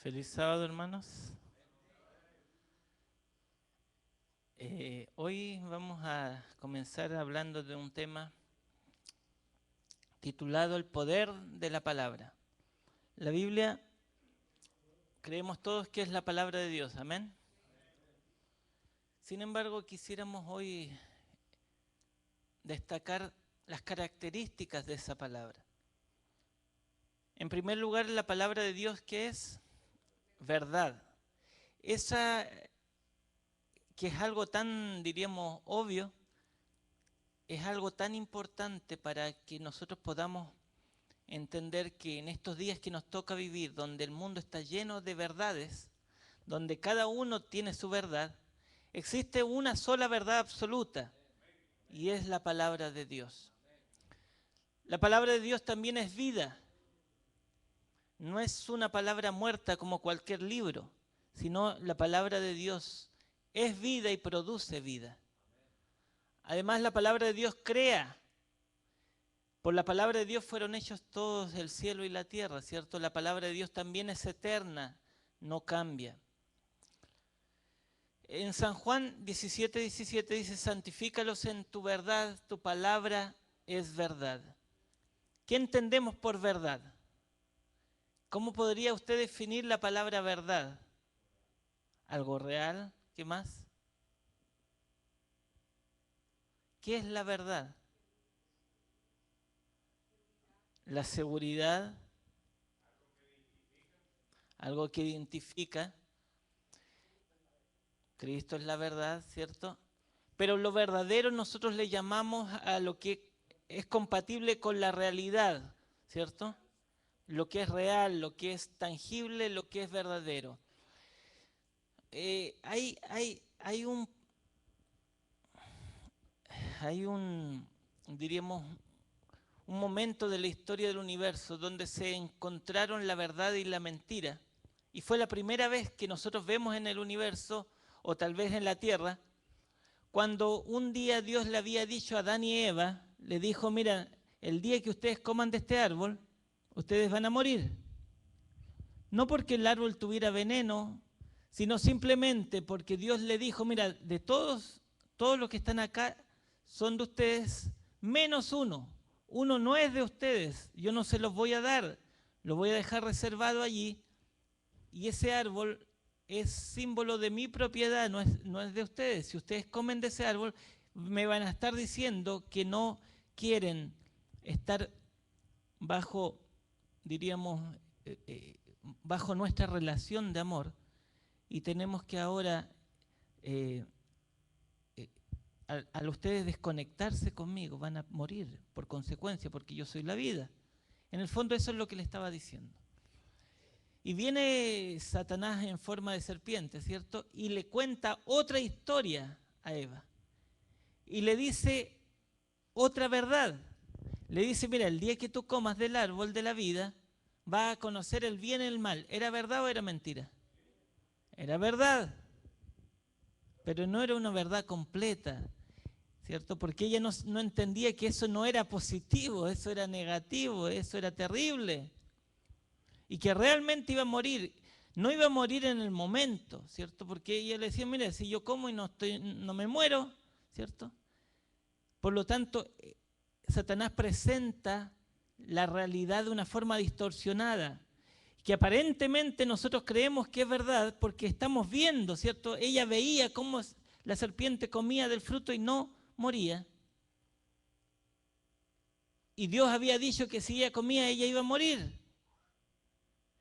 Feliz sábado, hermanos. Hoy vamos a comenzar hablando de un tema titulado El poder de la palabra. La Biblia, creemos todos que es la palabra de Dios, amén. Sin embargo, quisiéramos hoy destacar las características de esa palabra. En primer lugar, la palabra de Dios, que es verdad. Esa que es algo tan, diríamos, obvio, es algo tan importante para que nosotros podamos entender que en estos días que nos toca vivir, donde el mundo está lleno de verdades, donde cada uno tiene su verdad, existe una sola verdad absoluta y es la palabra de Dios. La palabra de Dios también es vida. No es una palabra muerta como cualquier libro, sino la palabra de Dios es vida y produce vida. Además, la palabra de Dios crea. Por la palabra de Dios fueron hechos todos el cielo y la tierra, ¿cierto? La palabra de Dios también es eterna, no cambia. En San Juan 17:17 dice, santifícalos en tu verdad, tu palabra es verdad. ¿Qué entendemos por verdad? ¿Cómo podría usted definir la palabra verdad? ¿Algo real? ¿Qué más? ¿Qué es la verdad? La seguridad, algo que identifica. Cristo es la verdad, ¿cierto? Pero lo verdadero nosotros le llamamos a lo que es compatible con la realidad, ¿cierto? Lo que es real, lo que es tangible, lo que es verdadero. Hay un, diríamos, un momento de la historia del universo donde se encontraron la verdad y la mentira. Y fue la primera vez que nosotros vemos en el universo, o tal vez en la Tierra, cuando un día Dios le había dicho a Adán y Eva, le dijo, mira, el día que ustedes coman de este árbol, ustedes van a morir. No porque el árbol tuviera veneno, sino simplemente porque Dios le dijo, mira, de todos los que están acá son de ustedes, menos uno. Uno no es de ustedes, yo no se los voy a dar, lo voy a dejar reservado allí. Y ese árbol es símbolo de mi propiedad, no es de ustedes. Si ustedes comen de ese árbol, me van a estar diciendo que no quieren estar bajo, diríamos, bajo nuestra relación de amor, y tenemos que ahora, al ustedes desconectarse conmigo, van a morir por consecuencia, porque yo soy la vida. En el fondo eso es lo que le estaba diciendo. Y viene Satanás en forma de serpiente, ¿cierto? Y le cuenta otra historia a Eva. Y le dice otra verdad. Le dice, mira, el día que tú comas del árbol de la vida, vas a conocer el bien y el mal. ¿Era verdad o era mentira? Era verdad. Pero no era una verdad completa, ¿cierto? Porque ella no entendía que eso no era positivo, eso era negativo, eso era terrible. Y que realmente iba a morir. No iba a morir en el momento, ¿cierto? Porque ella le decía, mira, si yo como y no me muero, ¿cierto? Por lo tanto, Satanás presenta la realidad de una forma distorsionada, que aparentemente nosotros creemos que es verdad porque estamos viendo, ¿cierto? Ella veía cómo la serpiente comía del fruto y no moría. Y Dios había dicho que si ella comía, ella iba a morir.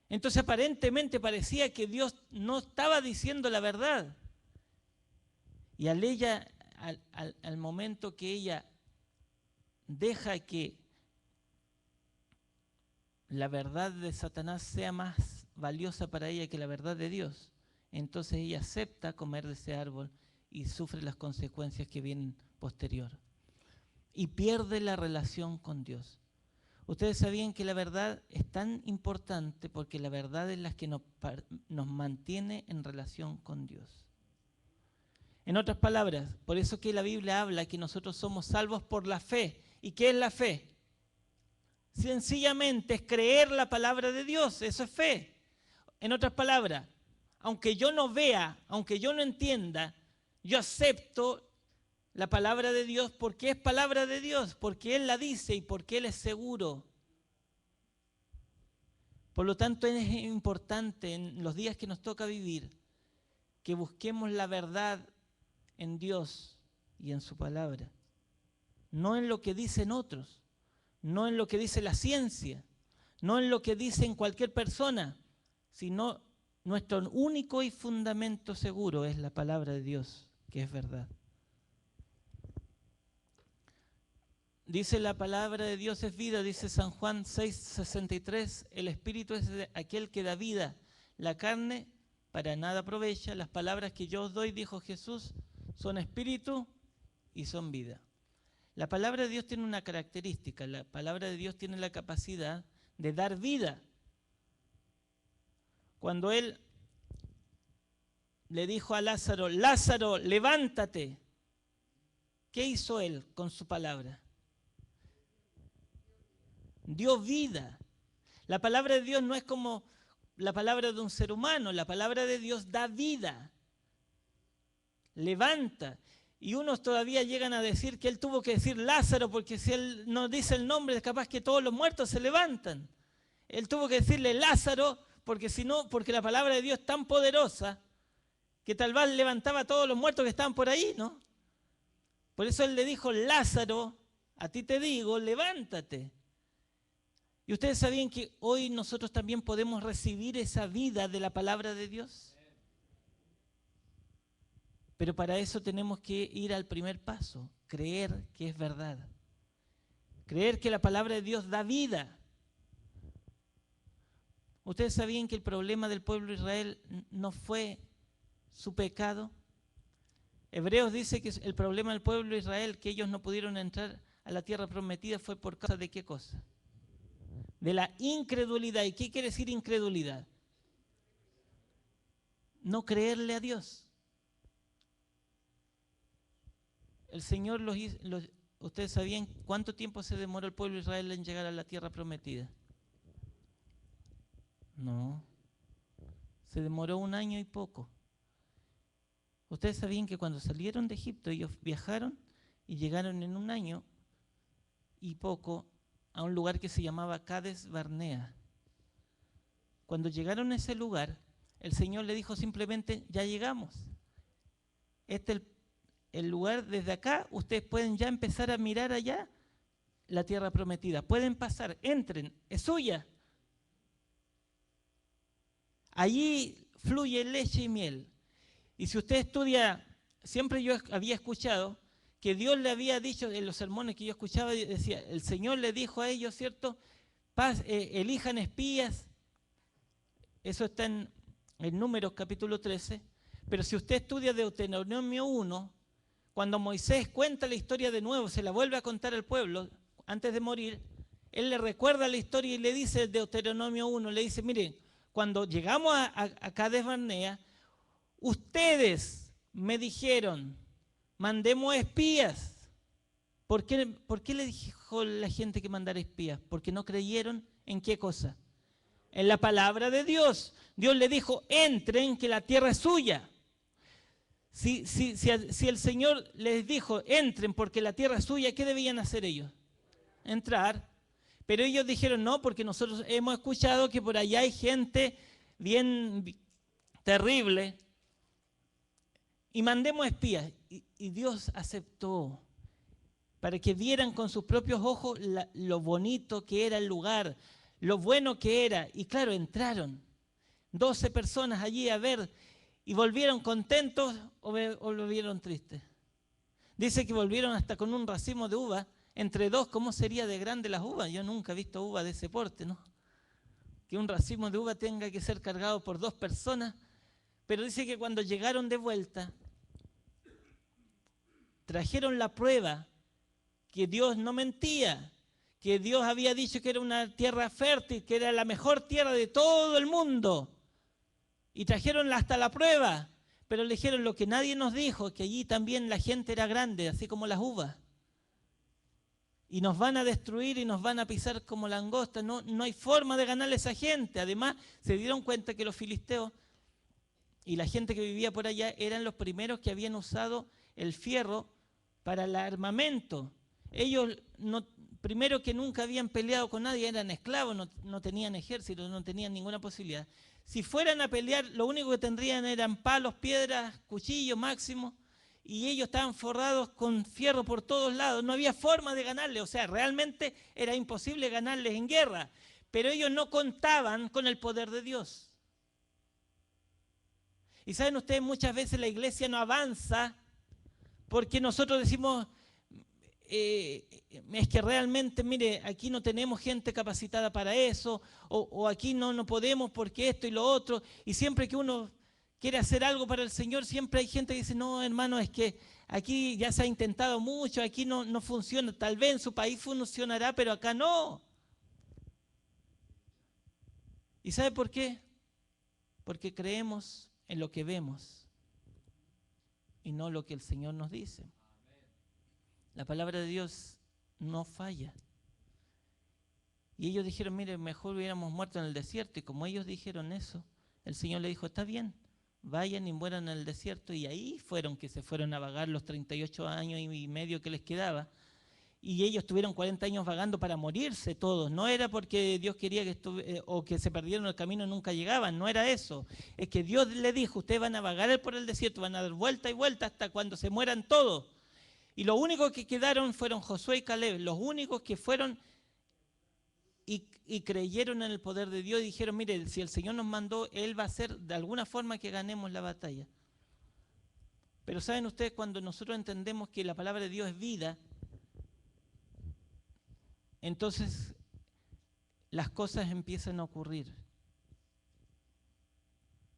Entonces aparentemente parecía que Dios no estaba diciendo la verdad. Y al momento que ella deja que la verdad de Satanás sea más valiosa para ella que la verdad de Dios, entonces ella acepta comer de ese árbol y sufre las consecuencias que vienen posterior. Y pierde la relación con Dios. Ustedes sabían que la verdad es tan importante porque la verdad es la que nos mantiene en relación con Dios. En otras palabras, por eso que la Biblia habla que nosotros somos salvos por la fe. ¿Y qué es la fe? Sencillamente es creer la palabra de Dios, eso es fe. En otras palabras, aunque yo no vea, aunque yo no entienda, yo acepto la palabra de Dios porque es palabra de Dios, porque Él la dice y porque Él es seguro. Por lo tanto, es importante en los días que nos toca vivir que busquemos la verdad en Dios y en su palabra. No en lo que dicen otros, no en lo que dice la ciencia, no en lo que dicen cualquier persona, sino nuestro único y fundamento seguro es la palabra de Dios, que es verdad. Dice la palabra de Dios es vida, dice San Juan 6:63, el Espíritu es aquel que da vida, la carne para nada aprovecha, las palabras que yo os doy, dijo Jesús, son espíritu y son vida. La palabra de Dios tiene una característica, la palabra de Dios tiene la capacidad de dar vida. Cuando Él le dijo a Lázaro, Lázaro, levántate, ¿qué hizo Él con su palabra? Dio vida. La palabra de Dios no es como la palabra de un ser humano, la palabra de Dios da vida, levanta. Y unos todavía llegan a decir que Él tuvo que decir Lázaro, porque si Él no dice el nombre, es capaz que todos los muertos se levantan. Él tuvo que decirle Lázaro, porque si no, porque la palabra de Dios es tan poderosa, que tal vez levantaba a todos los muertos que estaban por ahí, ¿no? Por eso Él le dijo, Lázaro, a ti te digo, levántate. ¿Y ustedes sabían que hoy nosotros también podemos recibir esa vida de la palabra de Dios? Pero para eso tenemos que ir al primer paso, creer que es verdad. Creer que la palabra de Dios da vida. ¿Ustedes sabían que el problema del pueblo de Israel no fue su pecado? Hebreos dice que el problema del pueblo de Israel, que ellos no pudieron entrar a la tierra prometida, fue por causa de ¿qué cosa? De la incredulidad. ¿Y qué quiere decir incredulidad? No creerle a Dios. El Señor ¿ustedes sabían cuánto tiempo se demoró el pueblo de Israel en llegar a la tierra prometida? No, se demoró 1 año y poco. Ustedes sabían que cuando salieron de Egipto ellos viajaron y llegaron en 1 año y poco a un lugar que se llamaba Cades Barnea. Cuando llegaron a ese lugar, el Señor le dijo simplemente, ya llegamos. Este es el lugar, desde acá ustedes pueden ya empezar a mirar allá la tierra prometida. Pueden pasar, entren, es suya. Allí fluye leche y miel. Y si usted estudia, siempre yo había escuchado que Dios le había dicho, en los sermones que yo escuchaba, decía, el Señor le dijo a ellos, ¿cierto? Elijan espías. Eso está en Números capítulo 13. Pero si usted estudia Deuteronomio 1, cuando Moisés cuenta la historia de nuevo, se la vuelve a contar al pueblo antes de morir, él le recuerda la historia y le dice, Deuteronomio 1, le dice, miren, cuando llegamos a Cades Barnea, ustedes me dijeron, mandemos espías. ¿Por qué le dijo la gente que mandara espías? Porque no creyeron en qué cosa. En la palabra de Dios. Dios le dijo, entren, que la tierra es suya. Si el Señor les dijo, entren porque la tierra es suya, ¿qué debían hacer ellos? Entrar. Pero ellos dijeron, no, porque nosotros hemos escuchado que por allá hay gente bien terrible. Y mandemos espías. Y Dios aceptó para que vieran con sus propios ojos lo bonito que era el lugar, lo bueno que era. Y claro, entraron 12 personas allí a ver y volvieron contentos o volvieron tristes. Dice que volvieron hasta con un racimo de uva. Entre dos, ¿cómo sería de grande las uvas? Yo nunca he visto uva de ese porte, ¿no? Que un racimo de uva tenga que ser cargado por 2 personas. Pero dice que cuando llegaron de vuelta, trajeron la prueba que Dios no mentía, que Dios había dicho que era una tierra fértil, que era la mejor tierra de todo el mundo. Y trajeron hasta la prueba, pero le dijeron lo que nadie nos dijo, que allí también la gente era grande, así como las uvas. y nos van a destruir y nos van a pisar como langosta. No, no hay forma de ganarle a esa gente. Además, se dieron cuenta que los filisteos y la gente que vivía por allá eran los primeros que habían usado el fierro para el armamento. Ellos, primero que nunca habían peleado con nadie, eran esclavos, no tenían ejército, no tenían ninguna posibilidad. Si fueran a pelear, lo único que tendrían eran palos, piedras, cuchillos máximo, y ellos estaban forrados con fierro por todos lados. No había forma de ganarles, o sea, realmente era imposible ganarles en guerra. Pero ellos no contaban con el poder de Dios. Y saben ustedes, muchas veces la iglesia no avanza porque nosotros decimos, es que realmente, mire, aquí no tenemos gente capacitada para eso, o aquí no podemos porque esto y lo otro. Y siempre que uno quiere hacer algo para el Señor, siempre hay gente que dice, no, hermano, es que aquí ya se ha intentado mucho, aquí no funciona. Tal vez en su país funcionará, pero acá no. ¿Y sabe por qué? Porque creemos en lo que vemos y no lo que el Señor nos dice. La palabra de Dios no falla. Y ellos dijeron, mire, mejor hubiéramos muerto en el desierto. Y como ellos dijeron eso, el Señor le dijo, está bien, vayan y mueran en el desierto. Y ahí fueron que se fueron a vagar los 38 años y medio que les quedaba. Y ellos tuvieron 40 años vagando para morirse todos. No era porque Dios quería que o que se perdieron el camino y nunca llegaban. No era eso. Es que Dios le dijo, ustedes van a vagar por el desierto, van a dar vuelta y vuelta hasta cuando se mueran todos. Y los únicos que quedaron fueron Josué y Caleb. Los únicos que fueron y creyeron en el poder de Dios y dijeron, mire, si el Señor nos mandó, Él va a hacer de alguna forma que ganemos la batalla. Pero saben ustedes, cuando nosotros entendemos que la palabra de Dios es vida, entonces las cosas empiezan a ocurrir.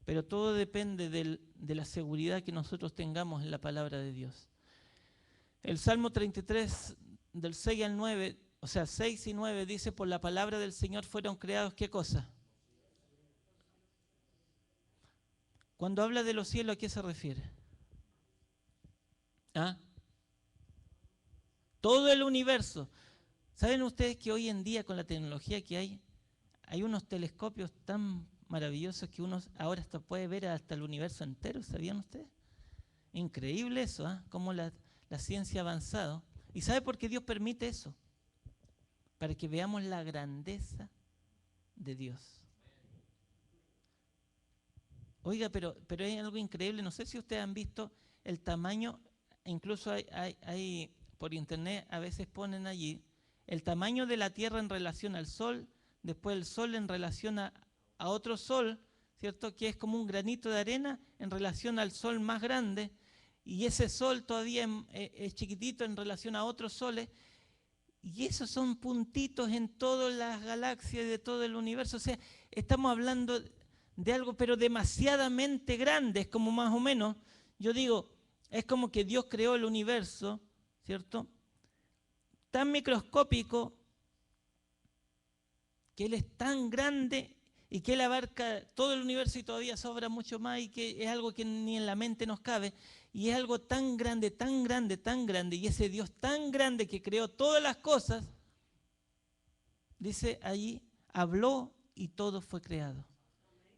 Pero todo depende de la seguridad que nosotros tengamos en la palabra de Dios. El Salmo 33, del 6 al 9, o sea, 6 y 9, dice, por la palabra del Señor fueron creados, ¿qué cosa? Cuando habla de los cielos, ¿a qué se refiere? ¿Ah? Todo el universo. ¿Saben ustedes que hoy en día con la tecnología que hay unos telescopios tan maravillosos que uno ahora hasta puede ver hasta el universo entero? ¿Sabían ustedes? Increíble eso, ¿ah? Cómo la ciencia ha avanzado. ¿Y sabe por qué Dios permite eso? Para que veamos la grandeza de Dios. Oiga, pero hay algo increíble. No sé si ustedes han visto el tamaño, incluso hay por internet a veces ponen allí el tamaño de la Tierra en relación al Sol, después el Sol en relación a otro Sol, ¿cierto? Que es como un granito de arena en relación al Sol más grande, y ese Sol todavía es chiquitito en relación a otros soles, y esos son puntitos en todas las galaxias de todo el universo. O sea, estamos hablando de algo pero demasiadamente grande. Es como más o menos, yo digo, es como que Dios creó el universo, ¿cierto? Tan microscópico que Él es tan grande y que Él abarca todo el universo y todavía sobra mucho más, y que es algo que ni en la mente nos cabe, y es algo tan grande, tan grande, tan grande, y ese Dios tan grande que creó todas las cosas, dice allí, habló y todo fue creado.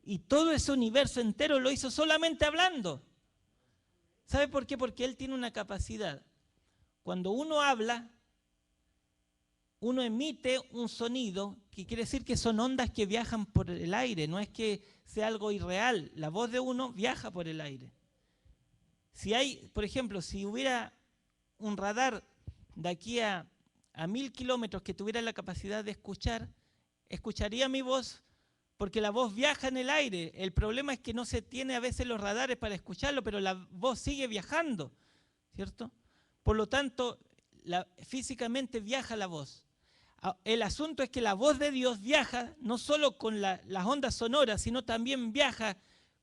Y todo ese universo entero lo hizo solamente hablando. ¿Sabe por qué? Porque Él tiene una capacidad. Cuando uno habla, uno emite un sonido, que quiere decir que son ondas que viajan por el aire, no es que sea algo irreal. La voz de uno viaja por el aire. Si hay, por ejemplo, si hubiera un radar de aquí a 1000 kilómetros que tuviera la capacidad de escuchar, escucharía mi voz, porque la voz viaja en el aire. El problema es que no se tiene a veces los radares para escucharlo, pero la voz sigue viajando, ¿cierto? Por lo tanto, físicamente viaja la voz. El asunto es que la voz de Dios viaja no solo con las ondas sonoras, sino también viaja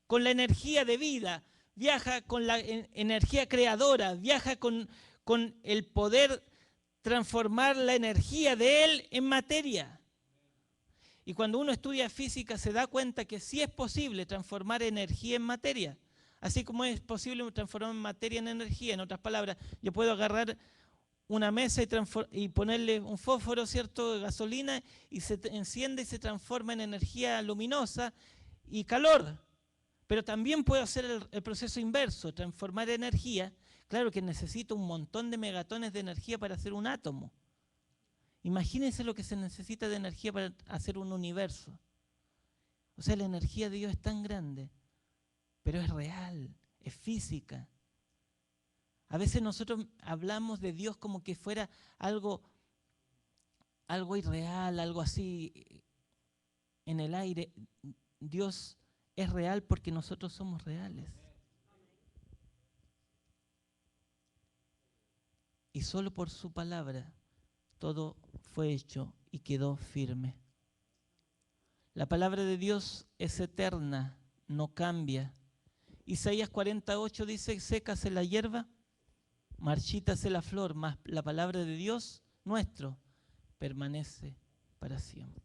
con la energía de vida, viaja con la energía creadora, viaja con el poder transformar la energía de Él en materia. Y cuando uno estudia física se da cuenta que sí es posible transformar energía en materia. Así como es posible transformar materia en energía. En otras palabras, yo puedo agarrar una mesa y ponerle un fósforo, ¿cierto?, gasolina, y se enciende y se transforma en energía luminosa y calor. Pero también puedo hacer el proceso inverso, transformar energía. Claro que necesito un montón de megatones de energía para hacer un átomo. Imagínense lo que se necesita de energía para hacer un universo. O sea, la energía de Dios es tan grande, pero es real, es física. A veces nosotros hablamos de Dios como que fuera algo irreal, algo así en el aire. Dios es real porque nosotros somos reales. Y solo por su palabra todo fue hecho y quedó firme. La palabra de Dios es eterna, no cambia. Isaías 48 dice, sécase la hierba, marchítase la flor, mas la palabra de Dios nuestro permanece para siempre.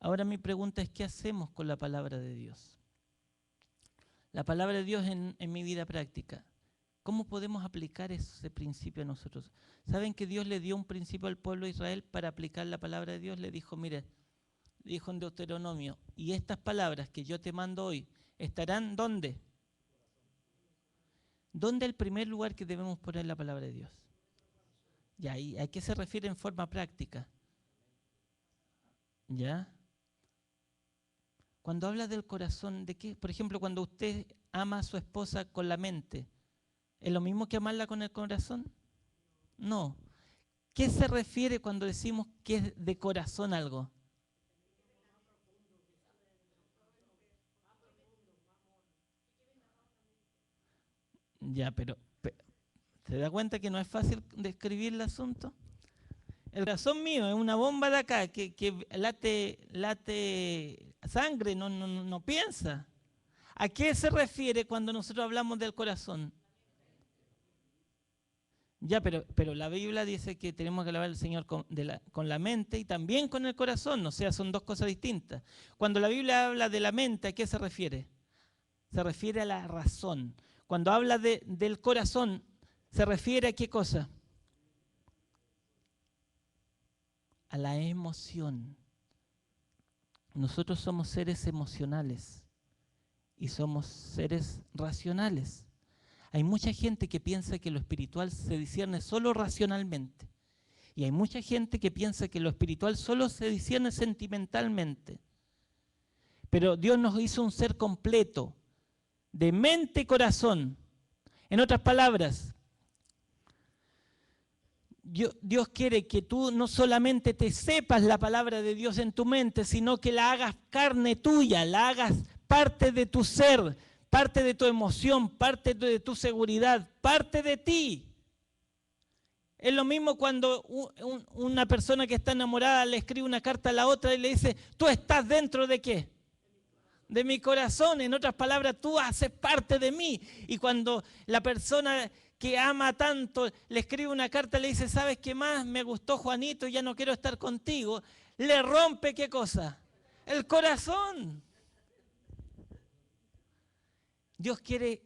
Ahora mi pregunta es, ¿qué hacemos con la palabra de Dios? La palabra de Dios en mi vida práctica. ¿Cómo podemos aplicar ese principio a nosotros? ¿Saben que Dios le dio un principio al pueblo de Israel para aplicar la palabra de Dios? Le dijo, mire, dijo en Deuteronomio, y estas palabras que yo te mando hoy, ¿estarán dónde? ¿Dónde es el primer lugar que debemos poner la palabra de Dios? ¿Ya? ¿Y a qué se refiere en forma práctica? ¿Ya? Cuando habla del corazón, ¿de qué? Por ejemplo, cuando usted ama a su esposa con la mente, ¿es lo mismo que amarla con el corazón? No. ¿Qué se refiere cuando decimos que es de corazón algo? Ya, pero ¿se da cuenta que no es fácil describir el asunto? El corazón mío es una bomba de acá que late sangre, no piensa. ¿A qué se refiere cuando nosotros hablamos del corazón? Ya, pero la Biblia dice que tenemos que alabar al Señor con la mente y también con el corazón, o sea, son dos cosas distintas. Cuando la Biblia habla de la mente, ¿a qué se refiere? Se refiere a la razón. Cuando habla del corazón, ¿se refiere a qué cosa? A la emoción. Nosotros somos seres emocionales y somos seres racionales. Hay mucha gente que piensa que lo espiritual se discierne solo racionalmente. Y hay mucha gente que piensa que lo espiritual solo se discierne sentimentalmente. Pero Dios nos hizo un ser completo, de mente y corazón. En otras palabras, Dios quiere que tú no solamente te sepas la palabra de Dios en tu mente, sino que la hagas carne tuya, la hagas parte de tu ser, parte de tu emoción, parte de tu seguridad, parte de ti. Es lo mismo cuando una persona que está enamorada le escribe una carta a la otra y le dice, tú estás dentro de ¿qué? De mi corazón. En otras palabras, tú haces parte de mí. Y cuando la persona que ama tanto le escribe una carta y le dice, ¿sabes qué más? Me gustó Juanito y ya no quiero estar contigo. Le rompe ¿qué cosa? El corazón. Dios quiere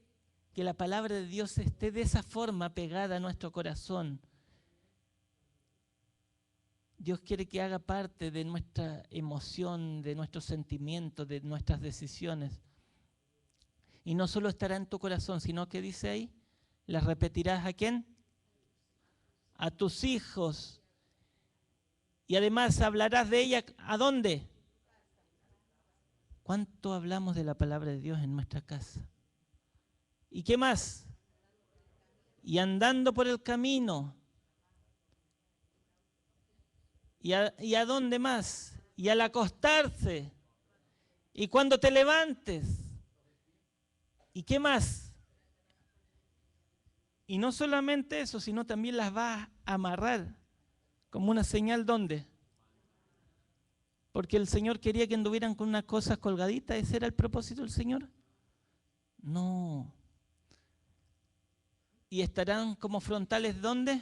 que la palabra de Dios esté de esa forma pegada a nuestro corazón. Dios quiere que haga parte de nuestra emoción, de nuestros sentimientos, de nuestras decisiones. Y no solo estará en tu corazón, sino que dice ahí, ¿las repetirás a quién? A tus hijos. Y además hablarás de ella, ¿a dónde? ¿Cuánto hablamos de la palabra de Dios en nuestra casa? ¿Y qué más? Y andando por el camino. ¿Y a dónde más? Y al acostarse. Y cuando te levantes. ¿Y qué más? Y no solamente eso, sino también las vas a amarrar como una señal, ¿dónde? Porque el Señor quería que anduvieran con unas cosas colgaditas. ¿Ese era el propósito del Señor? No. ¿Y estarán como frontales dónde?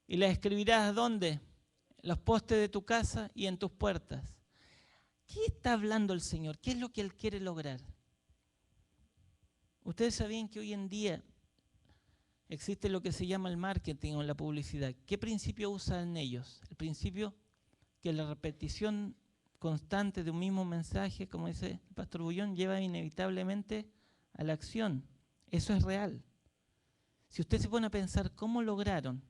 ¿Y las escribirás dónde? En los postes de tu casa y en tus puertas. ¿Qué está hablando el Señor? ¿Qué es lo que Él quiere lograr? Ustedes sabían que hoy en día existe lo que se llama el marketing o la publicidad. ¿Qué principio usan ellos? El principio que la repetición constante de un mismo mensaje, como dice el pastor Bullón, lleva inevitablemente a la acción. Eso es real. Si usted se pone a pensar cómo lograron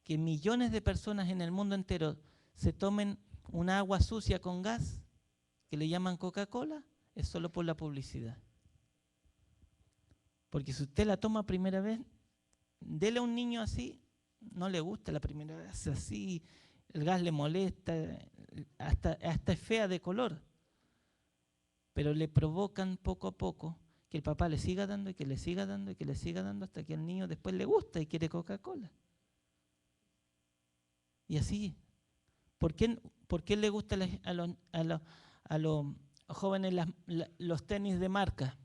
que millones de personas en el mundo entero se tomen una agua sucia con gas, que le llaman Coca-Cola, es solo por la publicidad. Porque si usted la toma primera vez, dele a un niño así, no le gusta la primera vez así, el gas le molesta, hasta es fea de color. Pero le provocan poco a poco que el papá le siga dando y que le siga dando y que le siga dando hasta que al niño después le gusta y quiere Coca-Cola. Y así. ¿Por qué le gusta a los jóvenes los tenis de marca?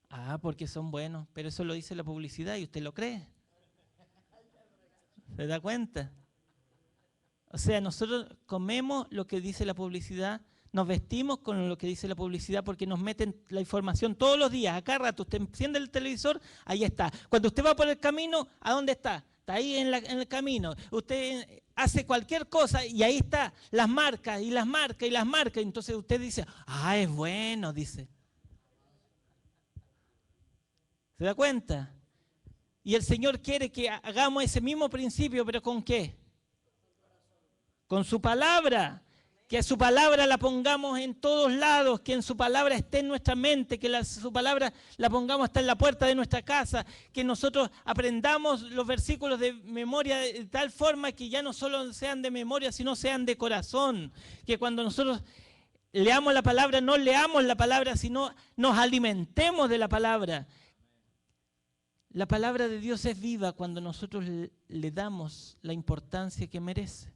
Ah, porque son buenos, pero eso lo dice la publicidad y usted lo cree. ¿Se da cuenta? O sea, nosotros comemos lo que dice la publicidad, nos vestimos con lo que dice la publicidad porque nos meten la información todos los días, a cada rato. Usted enciende el televisor, ahí está. Cuando usted va por el camino, ¿a dónde está? Está ahí en el camino. Usted hace cualquier cosa y ahí está, las marcas y las marcas y las marcas. Entonces usted dice, ah, es bueno, dice. ¿Se da cuenta? Y el Señor quiere que hagamos ese mismo principio, pero ¿con qué? Con su palabra. Que su palabra la pongamos en todos lados, que en su palabra esté en nuestra mente, que su palabra la pongamos hasta en la puerta de nuestra casa, que nosotros aprendamos los versículos de memoria de tal forma que ya no solo sean de memoria, sino sean de corazón. Que cuando nosotros leamos la palabra, no leamos la palabra, sino nos alimentemos de la palabra. La palabra de Dios es viva cuando nosotros le damos la importancia que merece.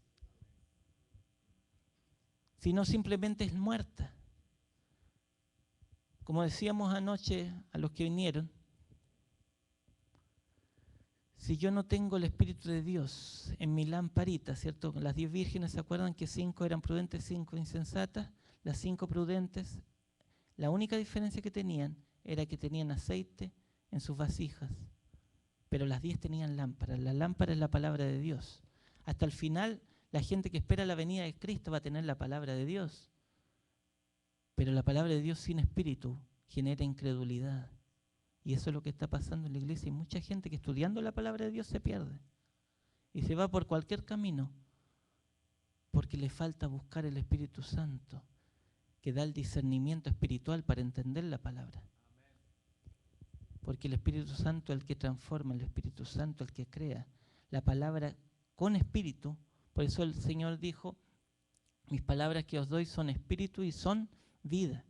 Si no, simplemente es muerta. Como decíamos anoche a los que vinieron, si yo no tengo el Espíritu de Dios en mi lamparita, ¿cierto? Las 10 vírgenes, ¿se acuerdan que 5 eran prudentes, 5 insensatas? Las 5 prudentes, la única diferencia que tenían era que tenían aceite en sus vasijas, pero las 10 tenían lámparas. La lámpara es la palabra de Dios. Hasta el final, la gente que espera la venida de Cristo va a tener la palabra de Dios. Pero la palabra de Dios sin espíritu genera incredulidad. Y eso es lo que está pasando en la iglesia. Hay mucha gente que estudiando la palabra de Dios se pierde. Y se va por cualquier camino. Porque le falta buscar el Espíritu Santo, que da el discernimiento espiritual para entender la palabra. Porque el Espíritu Santo es el que transforma, el Espíritu Santo es el que crea. La palabra con espíritu. Por eso el Señor dijo, mis palabras que os doy son espíritu y son vida.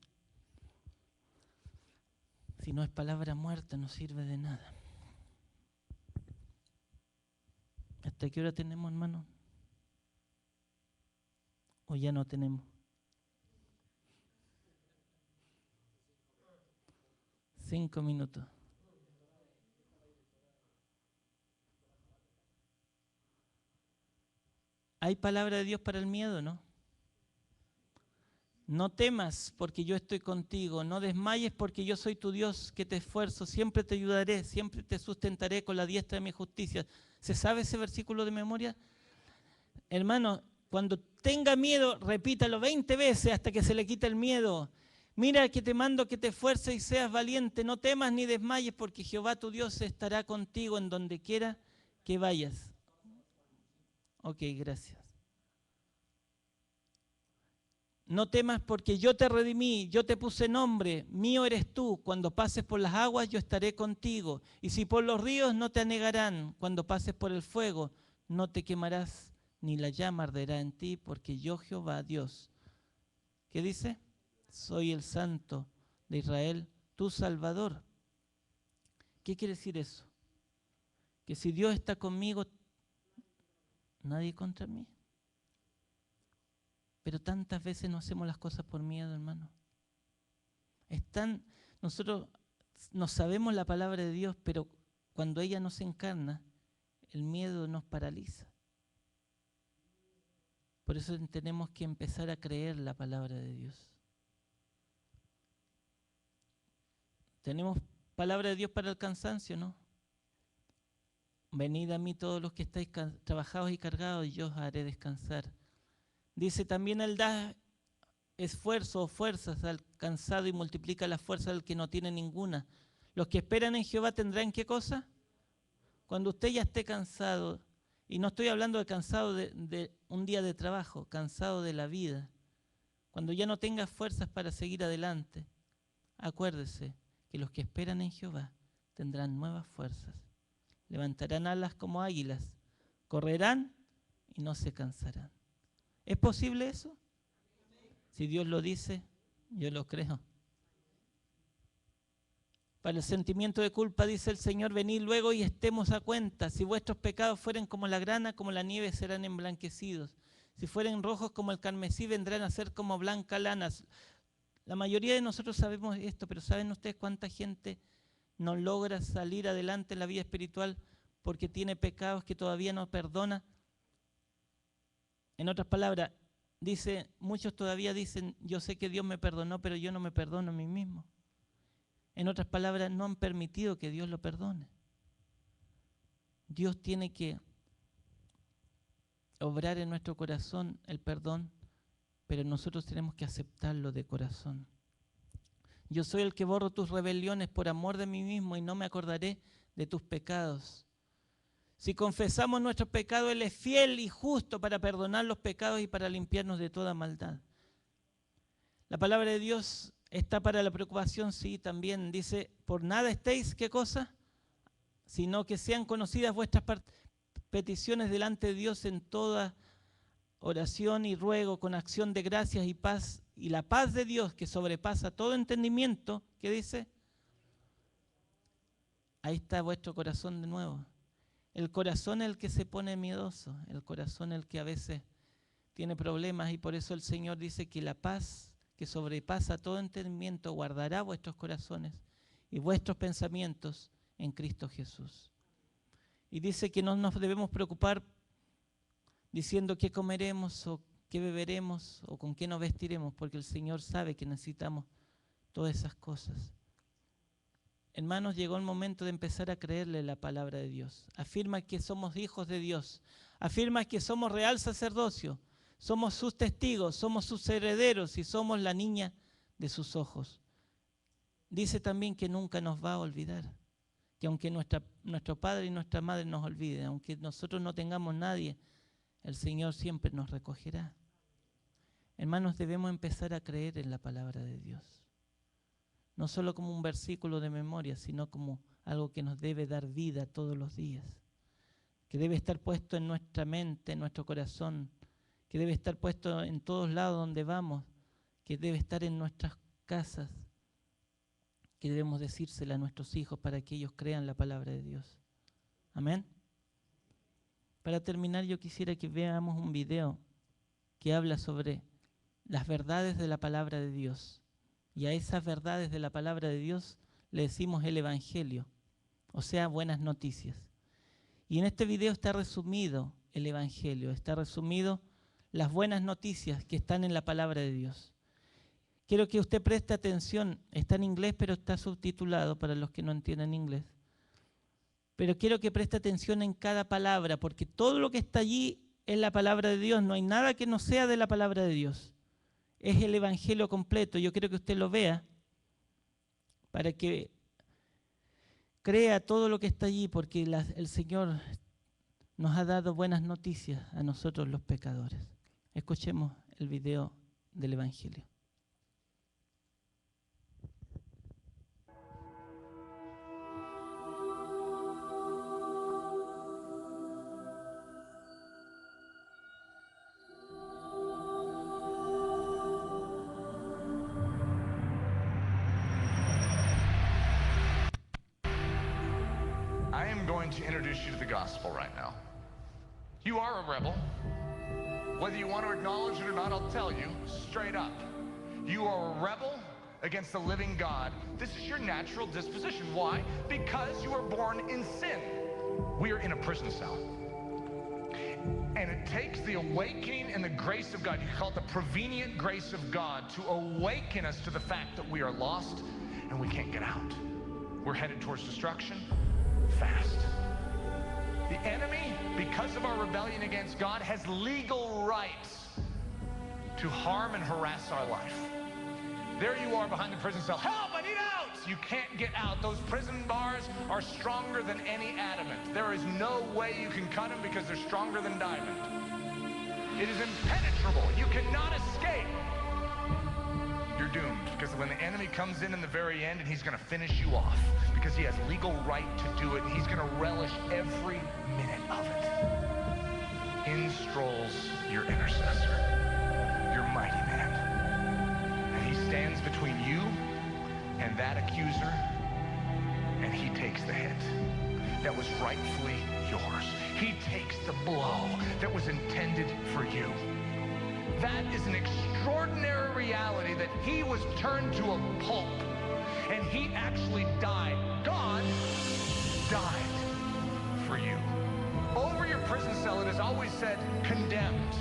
Si no es palabra muerta, no sirve de nada. ¿Hasta qué hora tenemos, hermano? ¿O ya no tenemos? Cinco minutos. ¿Hay palabra de Dios para el miedo, no? No temas porque yo estoy contigo, no desmayes porque yo soy tu Dios que te esfuerzo, siempre te ayudaré, siempre te sustentaré con la diestra de mi justicia. ¿Se sabe ese versículo de memoria? Hermano, cuando tenga miedo, repítalo 20 veces hasta que se le quite el miedo. Mira que te mando que te esfuerces y seas valiente, no temas ni desmayes porque Jehová tu Dios estará contigo en donde quiera que vayas. Ok, gracias. No temas porque yo te redimí, yo te puse nombre, mío eres tú. Cuando pases por las aguas yo estaré contigo. Y si por los ríos no te anegarán, cuando pases por el fuego no te quemarás, ni la llama arderá en ti, porque yo Jehová Dios. ¿Qué dice? Soy el Santo de Israel, tu Salvador. ¿Qué quiere decir eso? Que si Dios está conmigo, nadie contra mí. Pero tantas veces no hacemos las cosas por miedo, hermano. Nosotros no sabemos la palabra de Dios, pero cuando ella nos encarna, el miedo nos paraliza. Por eso tenemos que empezar a creer la palabra de Dios. Tenemos palabra de Dios para el cansancio, ¿no? Venid a mí todos los que estáis trabajados y cargados, y yo os haré descansar. Dice también, Él da esfuerzo o fuerzas al cansado y multiplica la fuerza del que no tiene ninguna. Los que esperan en Jehová tendrán, ¿qué cosa? Cuando usted ya esté cansado, y no estoy hablando de cansado de un día de trabajo, cansado de la vida, cuando ya no tenga fuerzas para seguir adelante, acuérdese que los que esperan en Jehová tendrán nuevas fuerzas. Levantarán alas como águilas, correrán y no se cansarán. ¿Es posible eso? Si Dios lo dice, yo lo creo. Para el sentimiento de culpa, dice el Señor, venid luego y estemos a cuenta. Si vuestros pecados fueren como la grana, como la nieve serán emblanquecidos. Si fueren rojos como el carmesí, vendrán a ser como blanca lana. La mayoría de nosotros sabemos esto, pero ¿saben ustedes cuánta gente no logra salir adelante en la vida espiritual porque tiene pecados que todavía no perdona? En otras palabras, muchos todavía dicen, yo sé que Dios me perdonó, pero yo no me perdono a mí mismo. En otras palabras, no han permitido que Dios lo perdone. Dios tiene que obrar en nuestro corazón el perdón, pero nosotros tenemos que aceptarlo de corazón. Yo soy el que borro tus rebeliones por amor de mí mismo y no me acordaré de tus pecados. Si confesamos nuestros pecados, Él es fiel y justo para perdonar los pecados y para limpiarnos de toda maldad. La palabra de Dios está para la preocupación, sí, también. Dice, por nada estéis, ¿qué cosa? Sino que sean conocidas vuestras peticiones delante de Dios en toda oración y ruego, con acción de gracias y paz. Y la paz de Dios, que sobrepasa todo entendimiento, ¿qué dice? Ahí está vuestro corazón de nuevo. El corazón es el que se pone miedoso, el corazón es el que a veces tiene problemas, y por eso el Señor dice que la paz que sobrepasa todo entendimiento guardará vuestros corazones y vuestros pensamientos en Cristo Jesús. Y dice que no nos debemos preocupar diciendo qué comeremos o qué beberemos o con qué nos vestiremos, porque el Señor sabe que necesitamos todas esas cosas. Hermanos, llegó el momento de empezar a creerle la palabra de Dios. Afirma que somos hijos de Dios. Afirma que somos real sacerdocio. Somos sus testigos, somos sus herederos y somos la niña de sus ojos. Dice también que nunca nos va a olvidar. Que aunque nuestro padre y nuestra madre nos olviden, aunque nosotros no tengamos nadie, el Señor siempre nos recogerá. Hermanos, debemos empezar a creer en la palabra de Dios. No solo como un versículo de memoria, sino como algo que nos debe dar vida todos los días, que debe estar puesto en nuestra mente, en nuestro corazón, que debe estar puesto en todos lados donde vamos, que debe estar en nuestras casas, que debemos decírsela a nuestros hijos para que ellos crean la palabra de Dios. Amén. Para terminar, yo quisiera que veamos un video que habla sobre las verdades de la palabra de Dios. Y a esas verdades de la palabra de Dios le decimos el Evangelio, o sea, buenas noticias. Y en este video está resumido el Evangelio, está resumido las buenas noticias que están en la palabra de Dios. Quiero que usted preste atención, está en inglés pero está subtitulado para los que no entienden inglés. Pero quiero que preste atención en cada palabra, porque todo lo que está allí es la palabra de Dios, no hay nada que no sea de la palabra de Dios. Es el Evangelio completo. Yo quiero que usted lo vea para que crea todo lo que está allí, porque el Señor nos ha dado buenas noticias a nosotros los pecadores. Escuchemos el video del Evangelio. I am going to introduce you to the gospel right now. You are a rebel. Whether you want to acknowledge it or not, I'll tell you straight up. You are a rebel against the living God. This is your natural disposition. Why? Because you were born in sin. We are in a prison cell. And it takes the awakening and the grace of God, you call it the prevenient grace of God, to awaken us to the fact that we are lost and we can't get out. we're headed towards destruction fast. The enemy, because of our rebellion against God, has legal rights to harm and harass our life. There you are behind the prison cell. Help, I need out! You can't get out. Those prison bars are stronger than any adamant. There is no way you can cut them because they're stronger than diamond. It is impenetrable. You cannot escape. You're doomed, because when the enemy comes in the very end, and he's going to finish you off because he has legal right to do it, and he's going to relish every minute of it. In strolls your intercessor, your mighty man. And he stands between you and that accuser, and he takes the hit that was rightfully yours. He takes the blow that was intended for you. That is an extraordinary reality, that he was turned to a pulp, and he actually died. God died for you. Over your prison cell, it is always said condemned,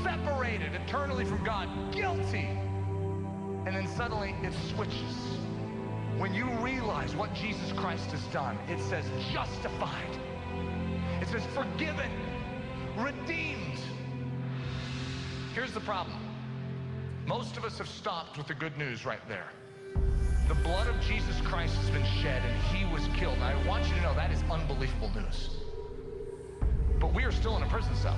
separated eternally from God, guilty. And then suddenly it switches. When you realize what Jesus Christ has done, it says justified. It says forgiven, redeemed. Here's the problem. Most of us have stopped with the good news right there. The blood of Jesus Christ has been shed and he was killed. And I want you to know that is unbelievable news. But we are still in a prison cell.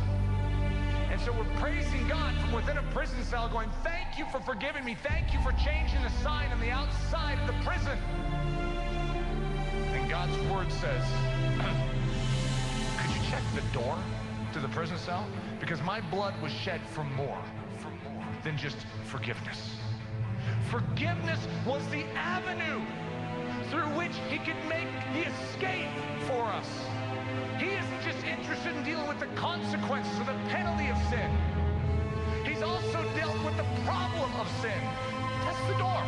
And so we're praising God from within a prison cell, going, thank you for forgiving me. Thank you for changing the sign on the outside of the prison. And God's word says, could you check the door to the prison cell? Because my blood was shed for more than just forgiveness. Forgiveness was the avenue through which he could make the escape for us. He isn't just interested in dealing with the consequences or the penalty of sin. He's also dealt with the problem of sin. That's the door.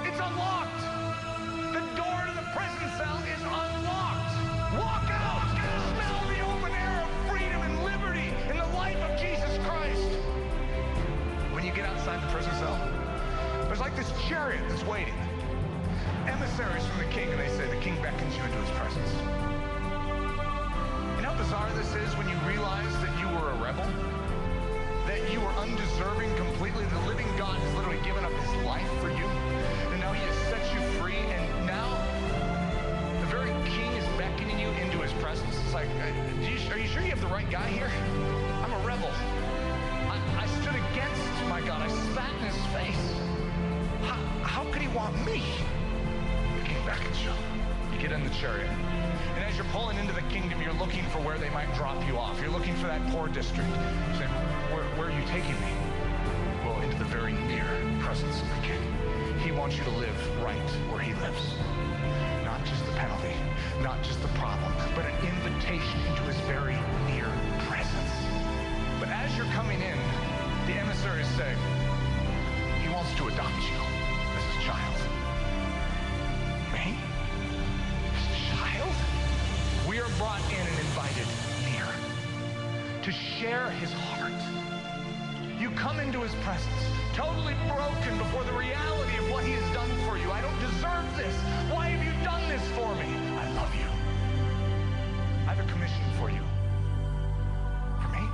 It's unlocked. The door to the prison cell is unlocked. Walk out. Smell the open air of freedom and liberty in the life of Jesus Christ. When you get outside the prison cell, there's like this chariot that's waiting. Emissaries from the king, and they say the king beckons you into his presence. You know how bizarre this is when you realize that you were a rebel? That you were undeserving completely. The living God has literally given up his life for you. And now he has set you free. And now the very king is beckoning you into his presence. It's like, are you sure you have the right guy here? I'm a rebel. I stood against my God. I spat in his face. How could he want me? The king beckons you. You get in the chariot. And as you're pulling into the kingdom, you're looking for where they might drop you off. You're looking for that poor district. You're saying, where are you taking me? Well, into the very near presence of the king. He wants you to live right where he lives. Not just the penalty, not just the problem, but an invitation into his very near presence. But as you're coming in, the emissaries say, he wants to adopt you as his child. Me? We are brought in and invited near to share his heart. You come into his presence, totally broken before the reality of what he has done for you. I don't deserve this. Why have you done this for me? I love you. I have a commission for you. For me?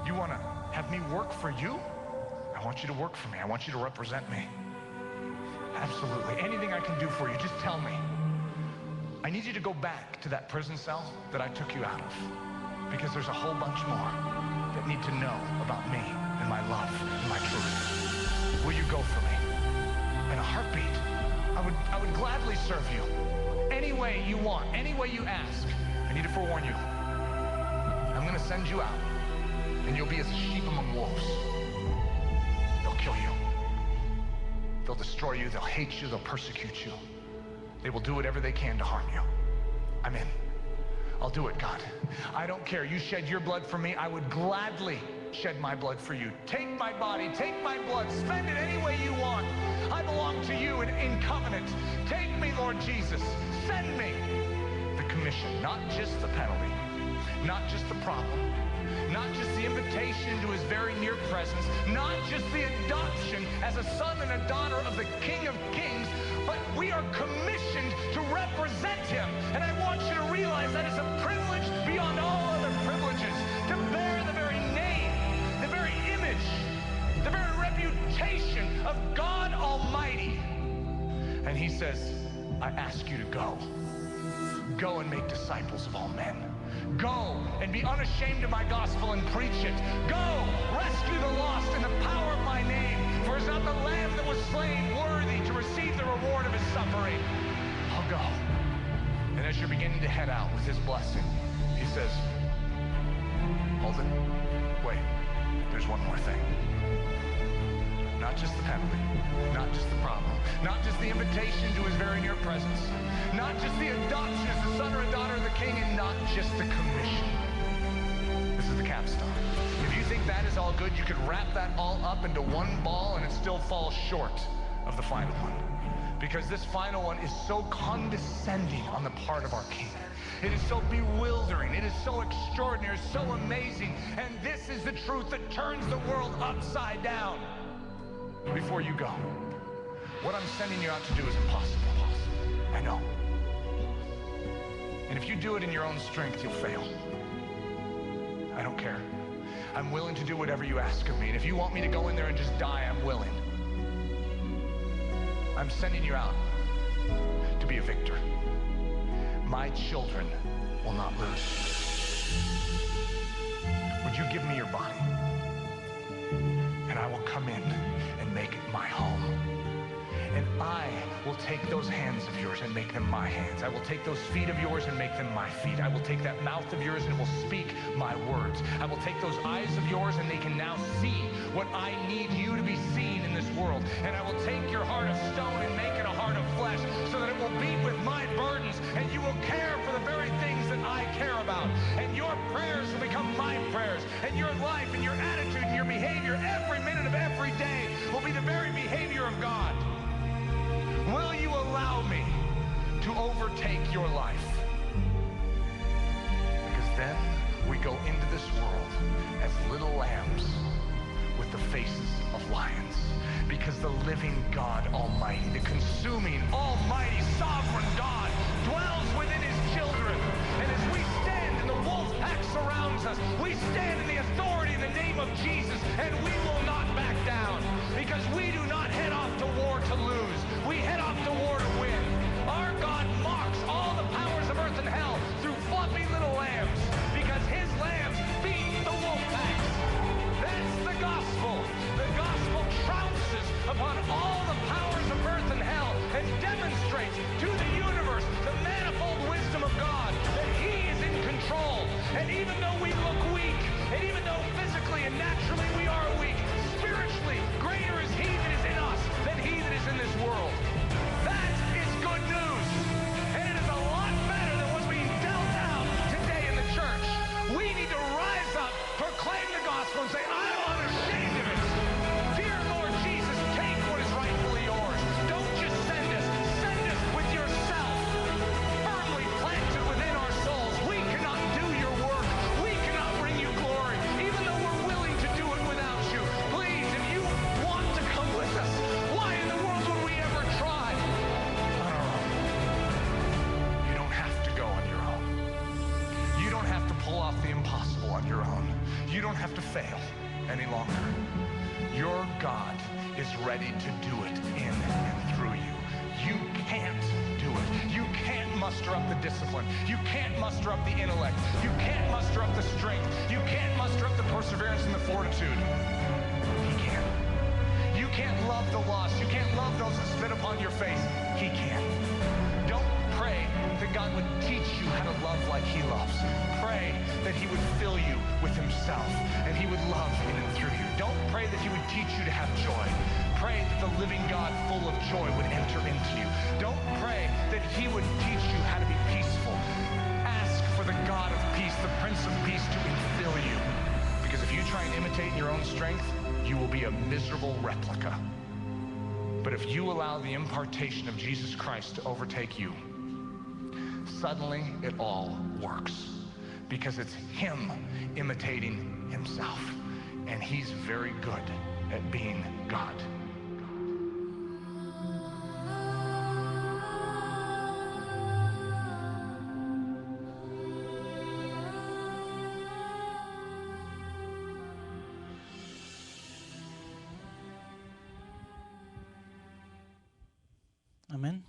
You want to have me work for you? I want you to work for me. I want you to represent me. Absolutely. Anything I can do for you, just tell me. I need you to go back to that prison cell that I took you out of, because there's a whole bunch more that need to know about me and my love and my truth. Will you go for me? In a heartbeat, I would gladly serve you any way you want, any way you ask. I need to forewarn you. I'm going to send you out, and you'll be as a sheep among wolves. They'll kill you. They'll destroy you. They'll hate you. They'll persecute you. They will do whatever they can to harm you. I'm in. I'll do it, God. I don't care. You shed your blood for me. I would gladly shed my blood for you. Take my body, take my blood, spend it any way you want. I belong to you in covenant. Take me, Lord Jesus. Send me. The commission, not just the penalty, not just the problem, not just the invitation into his very near presence, not just the adoption as a son and a daughter of the King of Kings, but we are commissioned to represent him. And I want you to realize that is a privilege beyond all other privileges, to bear the very name, the very image, the very reputation of God Almighty. And he says, I ask you to go. Go and make disciples of all men. Go and be unashamed of my gospel and preach it. Go, rescue the lost in the power of my name. For is not the lamb that was slain worthy to receive the reward of his suffering. I'll go. And as you're beginning to head out with his blessing, he says, hold it. Wait, there's one more thing. Not just the penalty, not just the problem, not just the invitation to his very near presence, not just the adoption as the son or a daughter of the king, and not just the commission. This is the capstone. If you think that is all good, you could wrap that all up into one ball and it still falls short of the final one. Because this final one is so condescending on the part of our king. It is so bewildering. It is so extraordinary, so amazing. And this is the truth that turns the world upside down. Before you go, what I'm sending you out to do is impossible. I know. And if you do it in your own strength, you'll fail. I don't care. I'm willing to do whatever you ask of me. And if you want me to go in there and just die, I'm willing. I'm sending you out to be a victor. My children will not lose. Would you give me your body? And I will come in and make it my home. And I will take those hands of yours and make them my hands. I will take those feet of yours and make them my feet. I will take that mouth of yours and it will speak my words. I will take those eyes of yours and they can now see what I need you to be seen in this world. And I will take your heart of stone and make it a heart of flesh so that it will beat with my burdens and you will care for the very things that I care about. And your prayers will become my prayers. And your life and your attitude and your behavior every minute of every day will be the very behavior of God. Will you allow me to overtake your life? Because then we go into this world as little lambs with the faces of lions. Because the living God Almighty, the consuming, almighty, sovereign God dwells within his children. And as we stand and the wolf pack surrounds us, we stand in the authority in the name of Jesus, and we will not back down. Because we do not head off to war to lose. We head off to war to win. Our God mocks all the powers of earth and hell through fluffy little lambs. Because his lambs beat the wolf packs. That's the gospel. The gospel trounces upon all the powers of earth and hell and demonstrates to the universe the manifold wisdom of God, that he is in control. And even though we look weak, and even though physically and naturally we are weak, spiritually greater is he that is in us than he that is in this world. That is good news. And it is a lot better than what's being dealt out today in the church. We need to rise up, proclaim the gospel, and say, I'm unashamed of it. Dear Lord Jesus, take what is rightfully yours. Don't just send us with yourself. Firmly planted within our souls. We cannot do your work. We cannot bring you glory, even though we're willing to do it without you. Please, if you want to come with us, why in the world would we ever try on our own? You don't have to go on your own. You don't have to pull off the impossible on your own. You don't have to fail any longer. Your God is ready to do it in and through you. You can't do it. You can't muster up the discipline. You can't muster up the intellect. You can't muster up the strength. You can't muster up the perseverance and the fortitude. He can. You can't love the lost. You can't love those that spit upon your face. He can. Don't pray that God would teach you how to love like he loves. Pray that he would fill you with himself and he would love in and through you. Don't pray that he would teach you to have joy. Pray that the living God full of joy would enter into you. Don't pray that he would teach you how to be peaceful. Ask for the God of peace, the Prince of Peace, to infill you. Because if you try and imitate in your own strength, you will be a miserable replica. But if you allow the impartation of Jesus Christ to overtake you, suddenly it all works. Because it's him imitating himself. And he's very good at being God. Amén.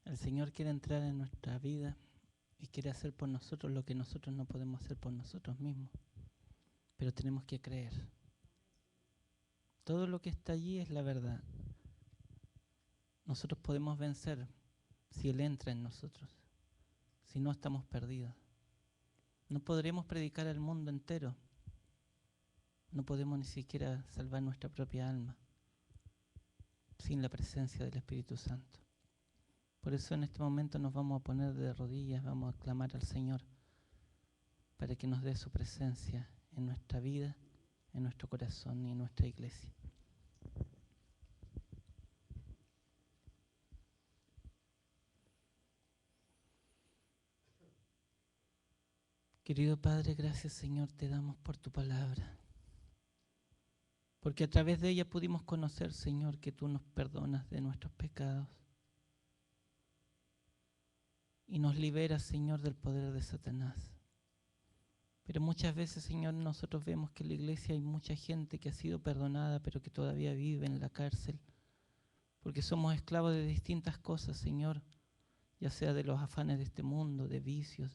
El Señor quiere entrar en nuestra vida y quiere hacer por nosotros lo que nosotros no podemos hacer por nosotros mismos. Pero tenemos que creer. Todo lo que está allí es la verdad. Nosotros podemos vencer si Él entra en nosotros. Si no, estamos perdidos. No podremos predicar al mundo entero. No podemos ni siquiera salvar nuestra propia alma sin la presencia del Espíritu Santo. Por eso en este momento nos vamos a poner de rodillas, vamos a clamar al Señor para que nos dé su presencia en nuestra vida, en nuestro corazón y en nuestra iglesia. Querido Padre, gracias Señor te damos por tu palabra. Porque a través de ella pudimos conocer, Señor, que tú nos perdonas de nuestros pecados. Y nos liberas, Señor, del poder de Satanás. Pero muchas veces, Señor, nosotros vemos que en la iglesia hay mucha gente que ha sido perdonada, pero que todavía vive en la cárcel. Porque somos esclavos de distintas cosas, Señor. Ya sea de los afanes de este mundo, de vicios,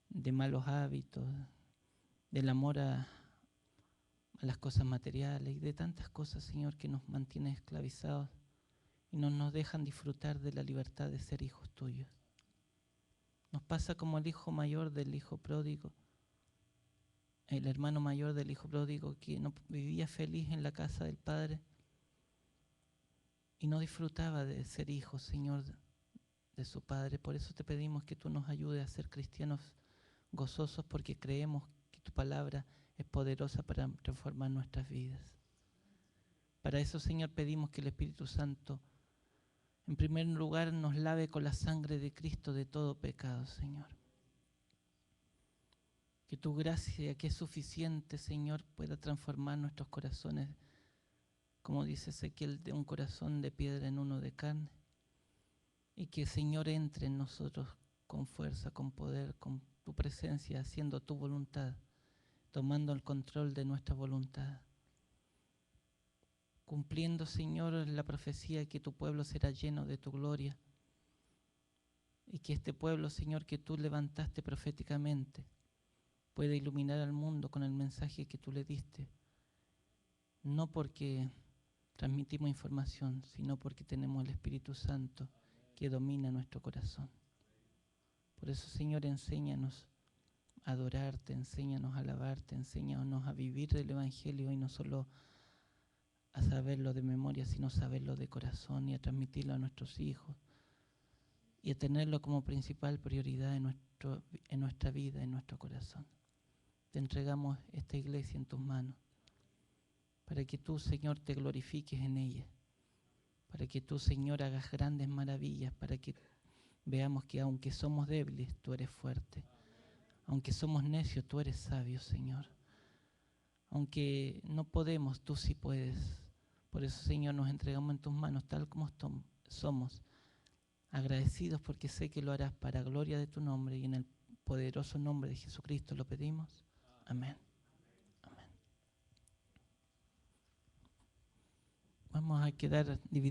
de malos hábitos, del amor a las cosas materiales y de tantas cosas, Señor, que nos mantienen esclavizados y no nos dejan disfrutar de la libertad de ser hijos tuyos. Nos pasa como el hijo mayor del hijo pródigo, el hermano mayor del hijo pródigo que no vivía feliz en la casa del padre y no disfrutaba de ser hijo, Señor, de su padre. Por eso te pedimos que tú nos ayudes a ser cristianos gozosos, porque creemos que tu palabra es poderosa para transformar nuestras vidas. Para eso, Señor, pedimos que el Espíritu Santo, en primer lugar, nos lave con la sangre de Cristo de todo pecado, Señor. Que tu gracia, que es suficiente, Señor, pueda transformar nuestros corazones, como dice Ezequiel, de un corazón de piedra en uno de carne. Y que, Señor, entre en nosotros con fuerza, con poder, con tu presencia, haciendo tu voluntad, tomando el control de nuestra voluntad. Cumpliendo, Señor, la profecía que tu pueblo será lleno de tu gloria. Y que este pueblo, Señor, que tú levantaste proféticamente, pueda iluminar al mundo con el mensaje que tú le diste. No porque transmitimos información, sino porque tenemos el Espíritu Santo que domina nuestro corazón. Por eso, Señor, enséñanos a adorarte, enséñanos a alabarte, enséñanos a vivir el Evangelio y no solo a saberlo de memoria, sino saberlo de corazón y a transmitirlo a nuestros hijos y a tenerlo como principal prioridad en nuestra vida, en nuestro corazón. Te entregamos esta iglesia en tus manos para que tú, Señor, te glorifiques en ella, para que tú, Señor, hagas grandes maravillas, para que veamos que aunque somos débiles, tú eres fuerte. Aunque somos necios, tú eres sabio, Señor. Aunque no podemos, tú sí puedes. Por eso, Señor, nos entregamos en tus manos tal como somos, agradecidos porque sé que lo harás para gloria de tu nombre y en el poderoso nombre de Jesucristo lo pedimos. Amén. Amén. Vamos a quedar divididos.